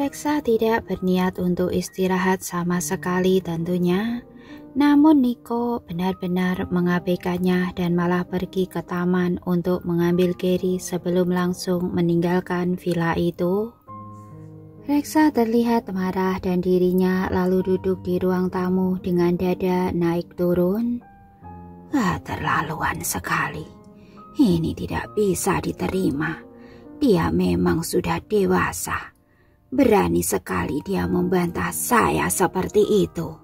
Reksa tidak berniat untuk istirahat sama sekali tentunya. Namun Niko benar-benar mengabaikannya dan malah pergi ke taman untuk mengambil Gary sebelum langsung meninggalkan villa itu. Reksa terlihat marah dan dirinya lalu duduk di ruang tamu dengan dada naik turun. Terlaluan sekali. Ini tidak bisa diterima. Dia memang sudah dewasa. Berani sekali dia membantah saya seperti itu.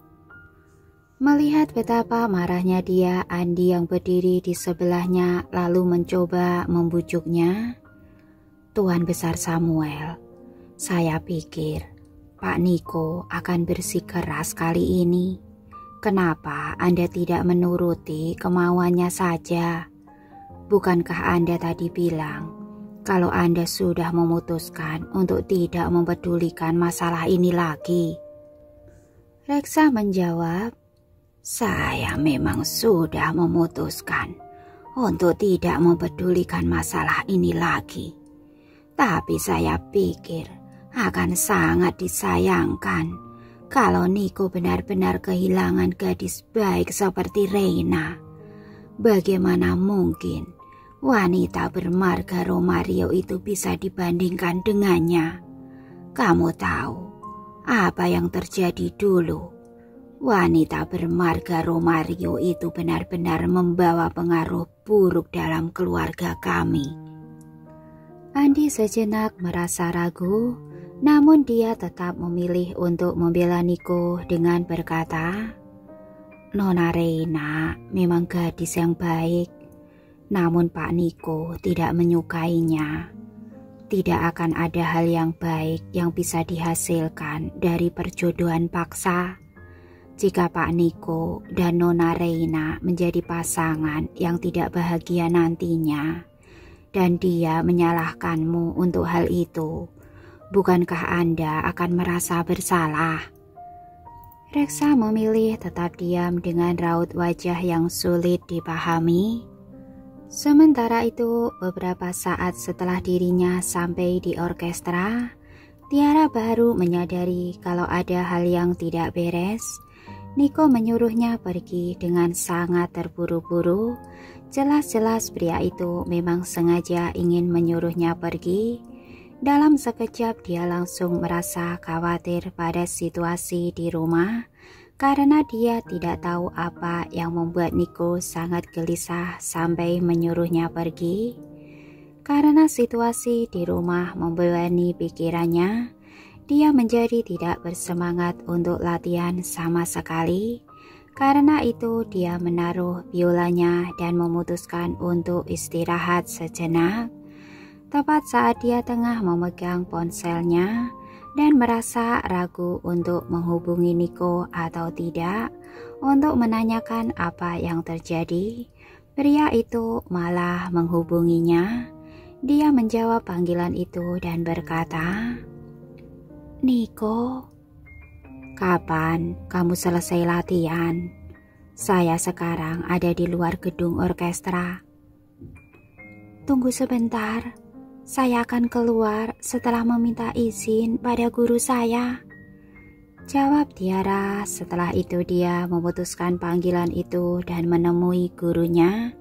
Melihat betapa marahnya dia, Andi yang berdiri di sebelahnya lalu mencoba membujuknya. Tuan Besar Samuel, saya pikir Pak Niko akan bersikeras kali ini. Kenapa Anda tidak menuruti kemauannya saja? Bukankah Anda tadi bilang kalau Anda sudah memutuskan untuk tidak mempedulikan masalah ini lagi? Reksa menjawab, saya memang sudah memutuskan untuk tidak mempedulikan masalah ini lagi. Tapi saya pikir akan sangat disayangkan kalau Niko benar-benar kehilangan gadis baik seperti Reina. Bagaimana mungkin wanita bermarga Romario itu bisa dibandingkan dengannya? Kamu tahu apa yang terjadi dulu? Wanita bermarga Romario itu benar-benar membawa pengaruh buruk dalam keluarga kami. Andi sejenak merasa ragu, namun dia tetap memilih untuk membela Niko dengan berkata, Nona Reina memang gadis yang baik, namun Pak Niko tidak menyukainya. Tidak akan ada hal yang baik yang bisa dihasilkan dari perjodohan paksa. Jika Pak Niko dan Nona Reina menjadi pasangan yang tidak bahagia nantinya, dan dia menyalahkanmu untuk hal itu, bukankah Anda akan merasa bersalah? Reksa memilih tetap diam dengan raut wajah yang sulit dipahami. Sementara itu, beberapa saat setelah dirinya sampai di orkestra, Tiara baru menyadari kalau ada hal yang tidak beres. Niko menyuruhnya pergi dengan sangat terburu-buru. Jelas-jelas pria itu memang sengaja ingin menyuruhnya pergi. Dalam sekejap dia langsung merasa khawatir pada situasi di rumah karena dia tidak tahu apa yang membuat Niko sangat gelisah sampai menyuruhnya pergi. Karena situasi di rumah membebani pikirannya, dia menjadi tidak bersemangat untuk latihan sama sekali. Karena itu dia menaruh biolanya dan memutuskan untuk istirahat sejenak. Tepat saat dia tengah memegang ponselnya dan merasa ragu untuk menghubungi Niko atau tidak untuk menanyakan apa yang terjadi, pria itu malah menghubunginya. Dia menjawab panggilan itu dan berkata, Niko, kapan kamu selesai latihan? Saya sekarang ada di luar gedung orkestra. Tunggu sebentar. Saya akan keluar setelah meminta izin pada guru saya. Jawab Tiara. Setelah itu dia memutuskan panggilan itu dan menemui gurunya.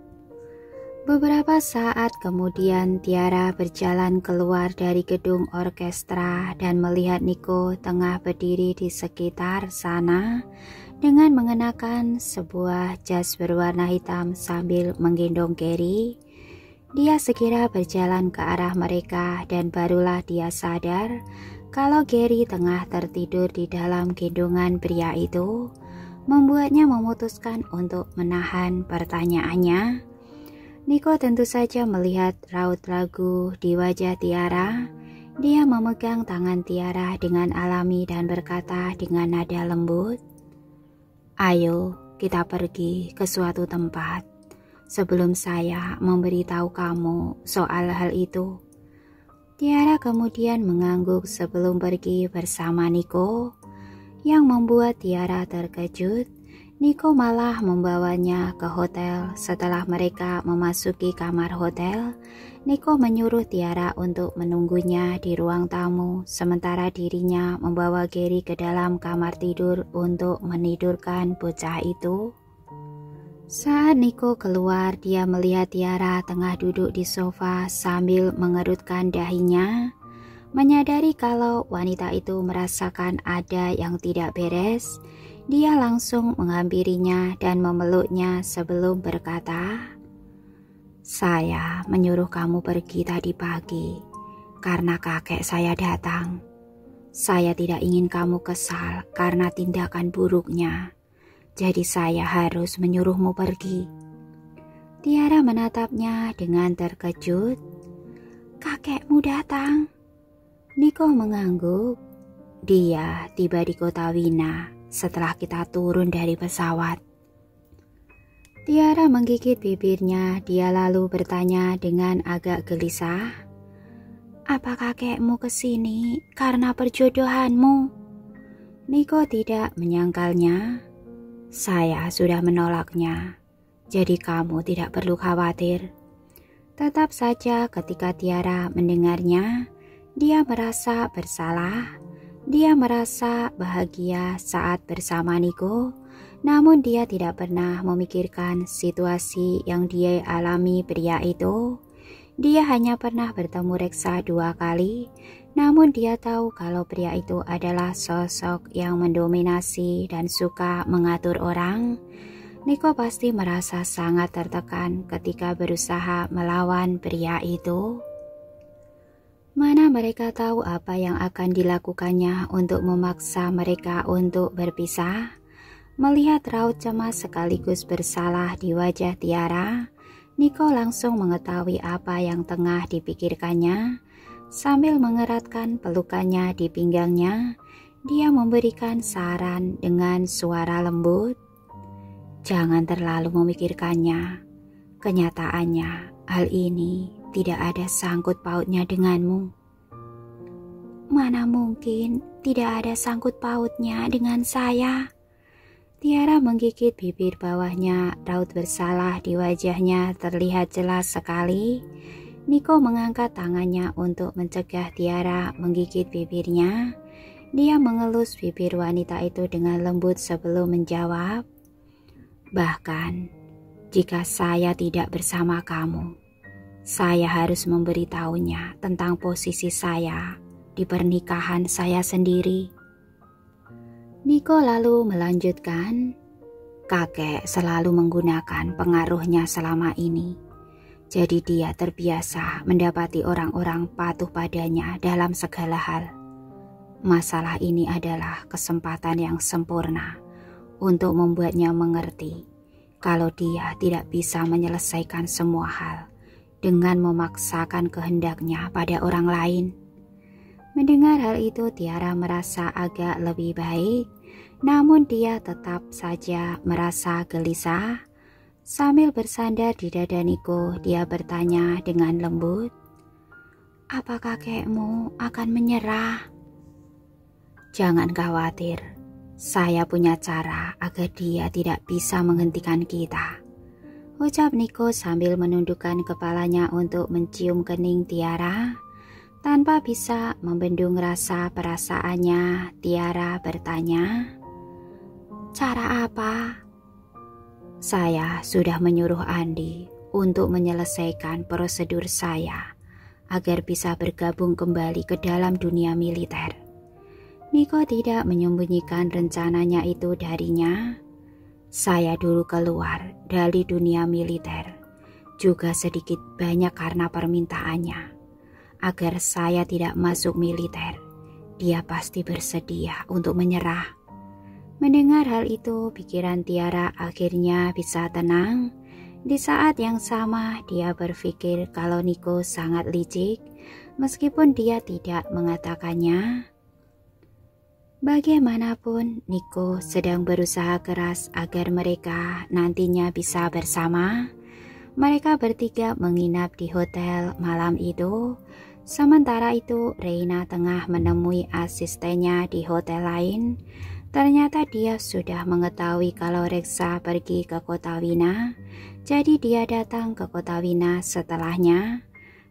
Beberapa saat kemudian Tiara berjalan keluar dari gedung orkestra dan melihat Niko tengah berdiri di sekitar sana dengan mengenakan sebuah jas berwarna hitam sambil menggendong Gary. Dia segera berjalan ke arah mereka dan barulah dia sadar kalau Gary tengah tertidur di dalam gendongan pria itu, membuatnya memutuskan untuk menahan pertanyaannya. Niko tentu saja melihat raut ragu di wajah Tiara. Dia memegang tangan Tiara dengan alami dan berkata dengan nada lembut, Ayo kita pergi ke suatu tempat sebelum saya memberitahu kamu soal hal itu. Tiara kemudian mengangguk sebelum pergi bersama Niko. Yang membuat Tiara terkejut, Niko malah membawanya ke hotel. Setelah mereka memasuki kamar hotel, Niko menyuruh Tiara untuk menunggunya di ruang tamu, sementara dirinya membawa Gary ke dalam kamar tidur untuk menidurkan bocah itu. Saat Niko keluar, dia melihat Tiara tengah duduk di sofa sambil mengerutkan dahinya. Menyadari kalau wanita itu merasakan ada yang tidak beres, dia langsung menghampirinya dan memeluknya sebelum berkata, "Saya menyuruh kamu pergi tadi pagi karena kakek saya datang. Saya tidak ingin kamu kesal karena tindakan buruknya. Jadi saya harus menyuruhmu pergi." Tiara menatapnya dengan terkejut. "Kakekmu datang?" Niko mengangguk. "Dia tiba di kota Wina setelah kita turun dari pesawat." Tiara menggigit bibirnya. Dia lalu bertanya dengan agak gelisah, "Apa kakekmu kesini karena perjodohanmu?" Niko tidak menyangkalnya. "Saya sudah menolaknya, jadi kamu tidak perlu khawatir." Tetap saja ketika Tiara mendengarnya, dia merasa bersalah. Dia merasa bahagia saat bersama Niko, namun dia tidak pernah memikirkan situasi yang dia alami pria itu. Dia hanya pernah bertemu Reksa 2 kali, namun dia tahu kalau pria itu adalah sosok yang mendominasi dan suka mengatur orang. Niko pasti merasa sangat tertekan ketika berusaha melawan pria itu. Mana mereka tahu apa yang akan dilakukannya untuk memaksa mereka untuk berpisah. Melihat raut cemas sekaligus bersalah di wajah Tiara, Niko langsung mengetahui apa yang tengah dipikirkannya. Sambil mengeratkan pelukannya di pinggangnya, dia memberikan saran dengan suara lembut, "Jangan terlalu memikirkannya. Kenyataannya, hal ini tidak ada sangkut pautnya denganmu." "Mana mungkin tidak ada sangkut pautnya dengan saya?" Tiara menggigit bibir bawahnya. Raut bersalah di wajahnya terlihat jelas sekali. Niko mengangkat tangannya untuk mencegah Tiara menggigit bibirnya. Dia mengelus bibir wanita itu dengan lembut sebelum menjawab, "Bahkan jika saya tidak bersama kamu, saya harus memberitahunya tentang posisi saya di pernikahan saya sendiri." Niko lalu melanjutkan, "Kakek selalu menggunakan pengaruhnya selama ini. Jadi dia terbiasa mendapati orang-orang patuh padanya dalam segala hal. Masalah ini adalah kesempatan yang sempurna untuk membuatnya mengerti kalau dia tidak bisa menyelesaikan semua hal dengan memaksakan kehendaknya pada orang lain." Mendengar hal itu, Tiara merasa agak lebih baik, namun dia tetap saja merasa gelisah. Sambil bersandar di dada Niko, dia bertanya dengan lembut, "Apa kakekmu akan menyerah?" "Jangan khawatir, saya punya cara agar dia tidak bisa menghentikan kita," ucap Niko sambil menundukkan kepalanya untuk mencium kening Tiara. Tanpa bisa membendung rasa perasaannya, Tiara bertanya, "Cara apa?" "Saya sudah menyuruh Andi untuk menyelesaikan prosedur saya agar bisa bergabung kembali ke dalam dunia militer." Niko tidak menyembunyikan rencananya itu darinya. "Saya dulu keluar dari dunia militer, juga sedikit banyak karena permintaannya. Agar saya tidak masuk militer, dia pasti bersedia untuk menyerah." Mendengar hal itu, pikiran Tiara akhirnya bisa tenang. Di saat yang sama, dia berpikir kalau Niko sangat licik, meskipun dia tidak mengatakannya. Bagaimanapun, Niko sedang berusaha keras agar mereka nantinya bisa bersama. Mereka bertiga menginap di hotel malam itu. Sementara itu, Reina tengah menemui asistennya di hotel lain. Ternyata dia sudah mengetahui kalau Reksa pergi ke kota Wina, jadi dia datang ke kota Wina setelahnya.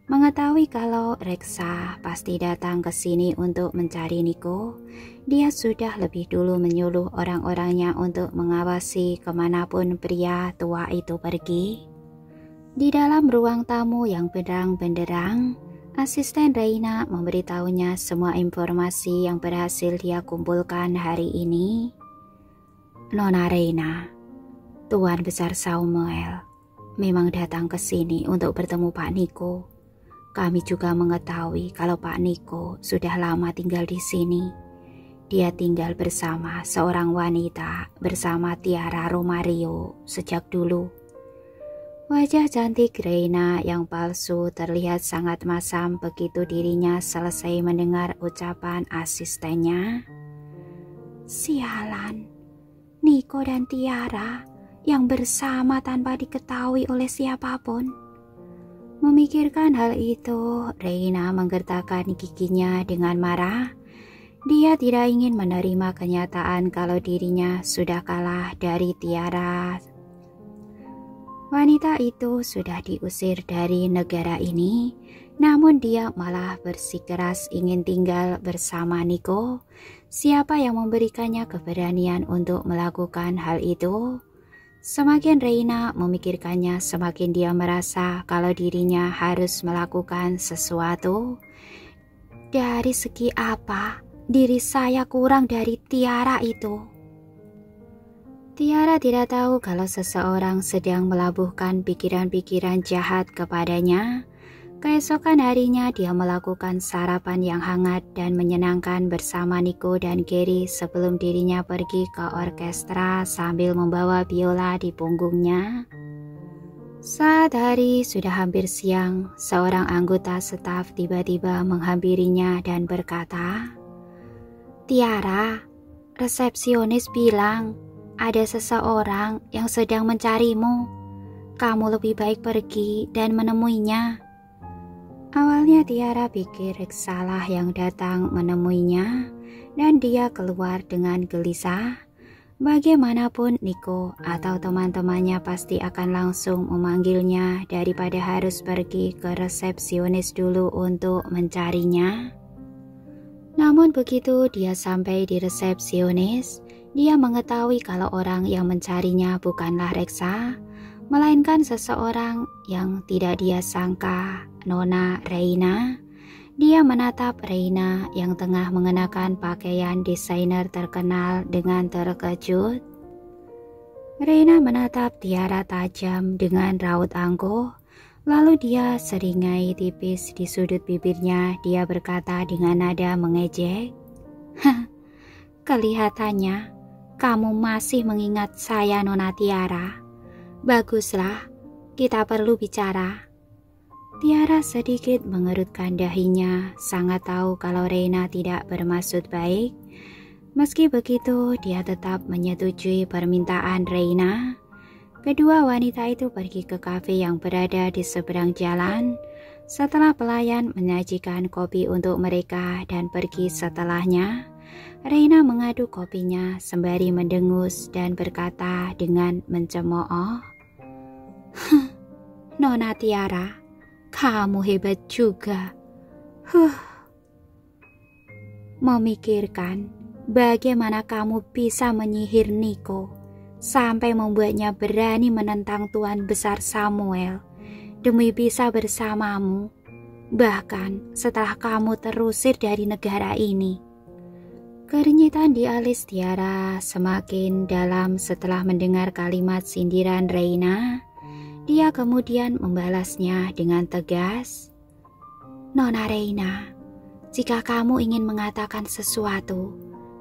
Mengetahui kalau Reksa pasti datang ke sini untuk mencari Niko, dia sudah lebih dulu menyuruh orang-orangnya untuk mengawasi kemanapun pria tua itu pergi. Di dalam ruang tamu yang benderang-benderang, asisten Reina memberitahunya semua informasi yang berhasil dia kumpulkan hari ini. Nona Reina, Tuan Besar Samuel memang datang ke sini untuk bertemu Pak Niko. Kami juga mengetahui kalau Pak Niko sudah lama tinggal di sini. Dia tinggal bersama seorang wanita bersama Tiara Romario sejak dulu. Wajah cantik Reina yang palsu terlihat sangat masam begitu dirinya selesai mendengar ucapan asistennya. Sialan, Niko dan Tiara yang bersama tanpa diketahui oleh siapapun. Memikirkan hal itu, Reina menggertakkan giginya dengan marah. Dia tidak ingin menerima kenyataan kalau dirinya sudah kalah dari Tiara. Wanita itu sudah diusir dari negara ini, namun dia malah bersikeras ingin tinggal bersama Niko. Siapa yang memberikannya keberanian untuk melakukan hal itu? Semakin Reina memikirkannya, semakin dia merasa kalau dirinya harus melakukan sesuatu. Dari segi apa diri saya kurang dari Tiara itu? Tiara tidak tahu kalau seseorang sedang melabuhkan pikiran-pikiran jahat kepadanya. Keesokan harinya dia melakukan sarapan yang hangat dan menyenangkan bersama Niko dan Gary sebelum dirinya pergi ke orkestra sambil membawa biola di punggungnya. Saat hari sudah hampir siang, seorang anggota staf tiba-tiba menghampirinya dan berkata, Tiara, resepsionis bilang ada seseorang yang sedang mencarimu. Kamu lebih baik pergi dan menemuinya. Awalnya Tiara pikir Reksalah yang datang menemuinya dan dia keluar dengan gelisah. Bagaimanapun Niko atau teman-temannya pasti akan langsung memanggilnya daripada harus pergi ke resepsionis dulu untuk mencarinya. Namun begitu dia sampai di resepsionis, dia mengetahui kalau orang yang mencarinya bukanlah Reksa, melainkan seseorang yang tidak dia sangka, Nona Reina. Dia menatap Reina yang tengah mengenakan pakaian desainer terkenal dengan terkejut. Reina menatap Tiara tajam dengan raut angkuh, lalu dia seringai tipis di sudut bibirnya. Dia berkata dengan nada mengejek, kelihatannya kamu masih mengingat saya, Nona Tiara. Baguslah, kita perlu bicara. Tiara sedikit mengerutkan dahinya, sangat tahu kalau Reina tidak bermaksud baik. Meski begitu, dia tetap menyetujui permintaan Reina. Kedua wanita itu pergi ke kafe yang berada di seberang jalan. Setelah pelayan menyajikan kopi untuk mereka dan pergi setelahnya, Reina mengaduk kopinya sembari mendengus dan berkata dengan mencemooh, Nona Tiara, kamu hebat juga. Memikirkan bagaimana kamu bisa menyihir Niko sampai membuatnya berani menentang Tuan Besar Samuel demi bisa bersamamu, bahkan setelah kamu terusir dari negara ini. Kerinyitan di alis Tiara semakin dalam setelah mendengar kalimat sindiran Reina. Dia kemudian membalasnya dengan tegas. Nona Reina, jika kamu ingin mengatakan sesuatu,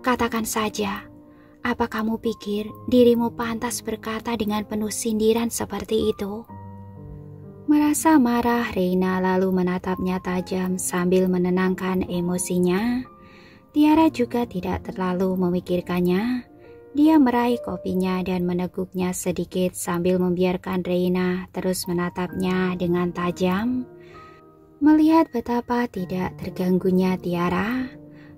katakan saja. Apa kamu pikir dirimu pantas berkata dengan penuh sindiran seperti itu? Merasa marah, Reina lalu menatapnya tajam sambil menenangkan emosinya. Tiara juga tidak terlalu memikirkannya. Dia meraih kopinya dan meneguknya sedikit sambil membiarkan Reina terus menatapnya dengan tajam. Melihat betapa tidak terganggunya Tiara,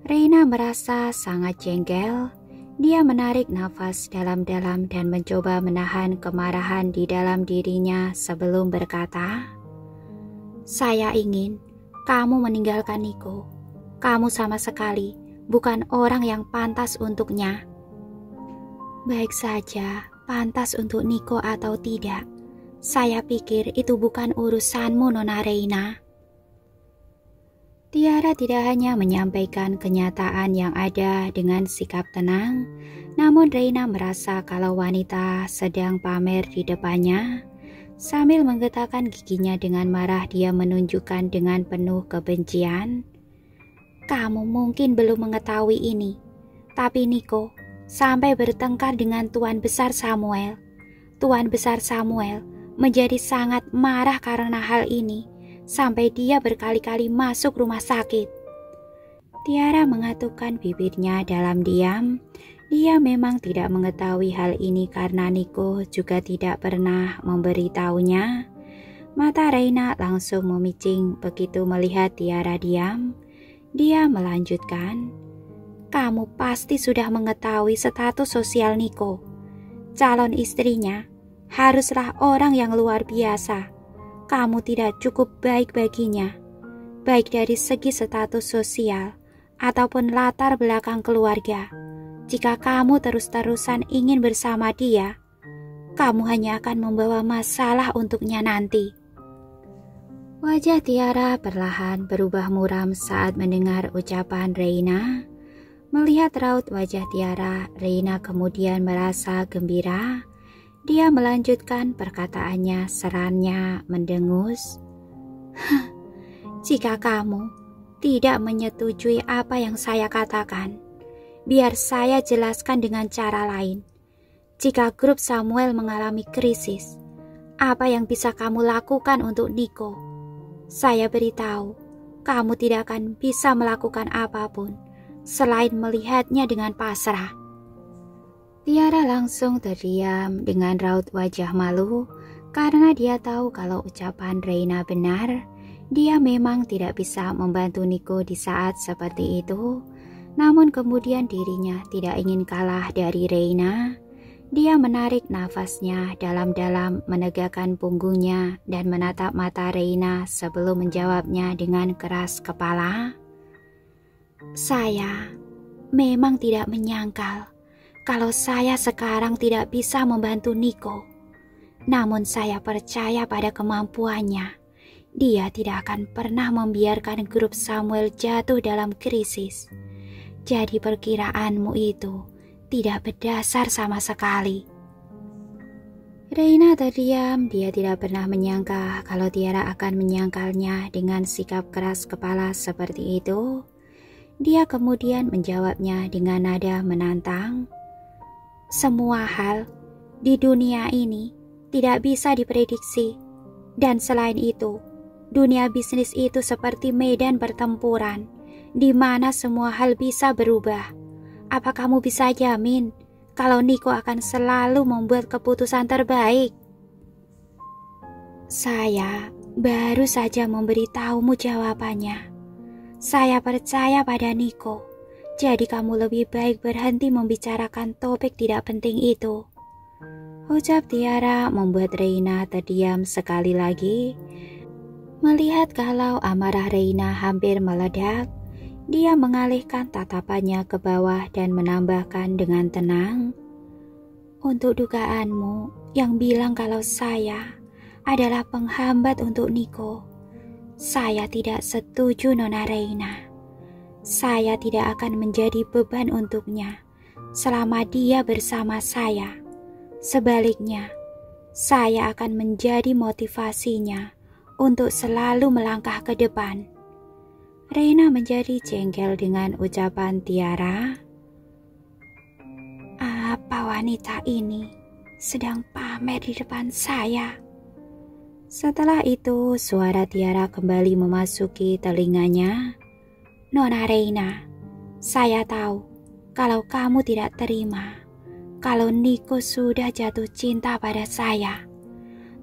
Reina merasa sangat jengkel. Dia menarik nafas dalam-dalam dan mencoba menahan kemarahan di dalam dirinya sebelum berkata, "Saya ingin kamu meninggalkan Niko. Kamu sama sekali bukan orang yang pantas untuknya." "Baik saja, pantas untuk Niko atau tidak. Saya pikir itu bukan urusanmu, Nona Reina." Tiara tidak hanya menyampaikan kenyataan yang ada dengan sikap tenang, namun Reina merasa kalau wanita sedang pamer di depannya. Sambil menggetakkan giginya dengan marah, dia menunjukkan dengan penuh kebencian, "Kamu mungkin belum mengetahui ini, tapi Niko sampai bertengkar dengan Tuan Besar Samuel. Tuan Besar Samuel menjadi sangat marah karena hal ini, sampai dia berkali-kali masuk rumah sakit." Tiara mengatupkan bibirnya dalam diam. Dia memang tidak mengetahui hal ini karena Niko juga tidak pernah memberitahunya. Mata Reina langsung memicing begitu melihat Tiara diam. Dia melanjutkan, "Kamu pasti sudah mengetahui status sosial Niko. Calon istrinya haruslah orang yang luar biasa. Kamu tidak cukup baik baginya, baik dari segi status sosial ataupun latar belakang keluarga. Jika kamu terus-terusan ingin bersama dia, kamu hanya akan membawa masalah untuknya nanti." Wajah Tiara perlahan berubah muram saat mendengar ucapan Reina. Melihat raut wajah Tiara, Reina kemudian merasa gembira. Dia melanjutkan perkataannya seranya mendengus, "Jika kamu tidak menyetujui apa yang saya katakan, biar saya jelaskan dengan cara lain. Jika grup Samuel mengalami krisis, apa yang bisa kamu lakukan untuk Niko? Saya beritahu, kamu tidak akan bisa melakukan apapun selain melihatnya dengan pasrah." Tiara langsung terdiam dengan raut wajah malu karena dia tahu kalau ucapan Reina benar. Dia memang tidak bisa membantu Niko di saat seperti itu. Namun kemudian dirinya tidak ingin kalah dari Reina. Dia menarik nafasnya dalam-dalam, menegakkan punggungnya dan menatap mata Reina sebelum menjawabnya dengan keras kepala, "Saya memang tidak menyangkal kalau saya sekarang tidak bisa membantu Niko. Namun saya percaya pada kemampuannya. Dia tidak akan pernah membiarkan grup Samuel jatuh dalam krisis. Jadi perkiraanmu itu tidak berdasar sama sekali." Reina terdiam. Dia tidak pernah menyangka kalau Tiara akan menyangkalnya dengan sikap keras kepala seperti itu. Dia kemudian menjawabnya dengan nada menantang, "Semua hal di dunia ini tidak bisa diprediksi. Dan selain itu, dunia bisnis itu seperti medan pertempuran, di mana semua hal bisa berubah. Apa kamu bisa jamin kalau Niko akan selalu membuat keputusan terbaik?" "Saya baru saja memberitahumu jawabannya. Saya percaya pada Niko. Jadi kamu lebih baik berhenti membicarakan topik tidak penting itu." Ucap Tiara membuat Reina terdiam sekali lagi. Melihat kalau amarah Reina hampir meledak, dia mengalihkan tatapannya ke bawah dan menambahkan dengan tenang, "Untuk dugaanmu yang bilang kalau saya adalah penghambat untuk Niko, saya tidak setuju, Nona Reina. Saya tidak akan menjadi beban untuknya selama dia bersama saya. Sebaliknya, saya akan menjadi motivasinya untuk selalu melangkah ke depan." Reina menjadi jengkel dengan ucapan Tiara. Apa wanita ini sedang pamer di depan saya? Setelah itu, suara Tiara kembali memasuki telinganya. "Nona Reina, saya tahu kalau kamu tidak terima kalau Niko sudah jatuh cinta pada saya.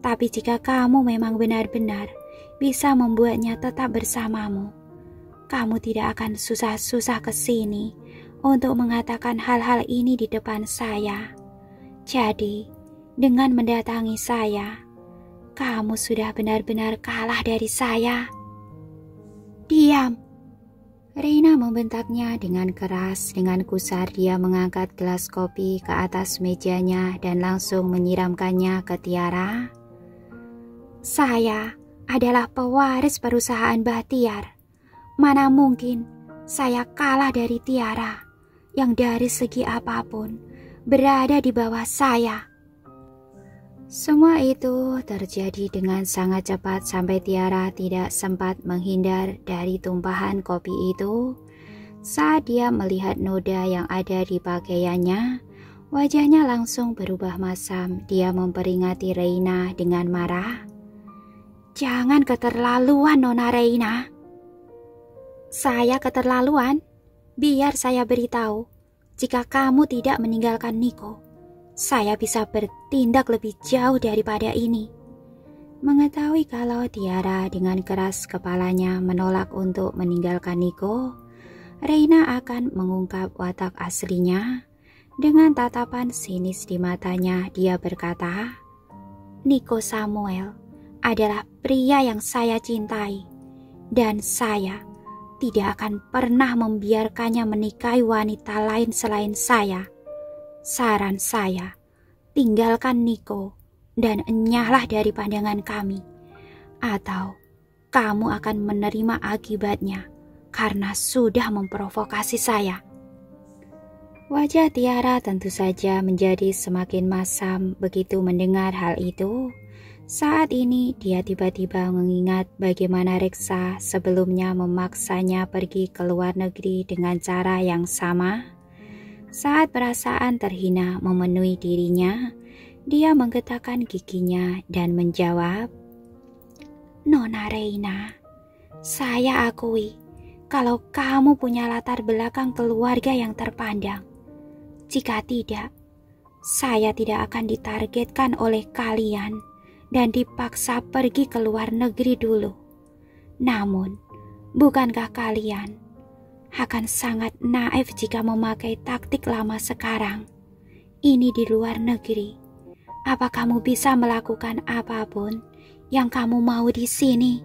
Tapi jika kamu memang benar-benar bisa membuatnya tetap bersamamu, kamu tidak akan susah-susah ke sini untuk mengatakan hal-hal ini di depan saya. Jadi, dengan mendatangi saya, kamu sudah benar-benar kalah dari saya. Diam! Reina membentaknya dengan keras. Dengan kusar dia mengangkat gelas kopi ke atas mejanya dan langsung menyiramkannya ke Tiara. Saya adalah pewaris perusahaan Bahtiar. Mana mungkin saya kalah dari Tiara yang dari segi apapun berada di bawah saya. Semua itu terjadi dengan sangat cepat sampai Tiara tidak sempat menghindar dari tumpahan kopi itu. Saat dia melihat noda yang ada di pakaiannya, wajahnya langsung berubah masam. Dia memperingati Reina dengan marah. Jangan keterlaluan, Nona Reina. Saya keterlaluan? Biar saya beritahu, jika kamu tidak meninggalkan Niko, saya bisa bertindak lebih jauh daripada ini. Mengetahui kalau Tiara dengan keras kepalanya menolak untuk meninggalkan Niko, Reina akan mengungkap watak aslinya. Dengan tatapan sinis di matanya, dia berkata, Niko Samuel adalah pria yang saya cintai, dan saya tidak akan pernah membiarkannya menikahi wanita lain selain saya. Saran saya, tinggalkan Niko dan enyahlah dari pandangan kami, atau kamu akan menerima akibatnya karena sudah memprovokasi saya. Wajah Tiara tentu saja menjadi semakin masam begitu mendengar hal itu. Saat ini dia tiba-tiba mengingat bagaimana Reksa sebelumnya memaksanya pergi ke luar negeri dengan cara yang sama. Saat perasaan terhina memenuhi dirinya, dia menggetakkan giginya dan menjawab, Nona Reina, saya akui kalau kamu punya latar belakang keluarga yang terpandang. Jika tidak, saya tidak akan ditargetkan oleh kalian dan dipaksa pergi ke luar negeri dulu. Namun, bukankah kalian akan sangat naif jika memakai taktik lama sekarang? Ini di luar negeri. Apa kamu bisa melakukan apapun yang kamu mau di sini?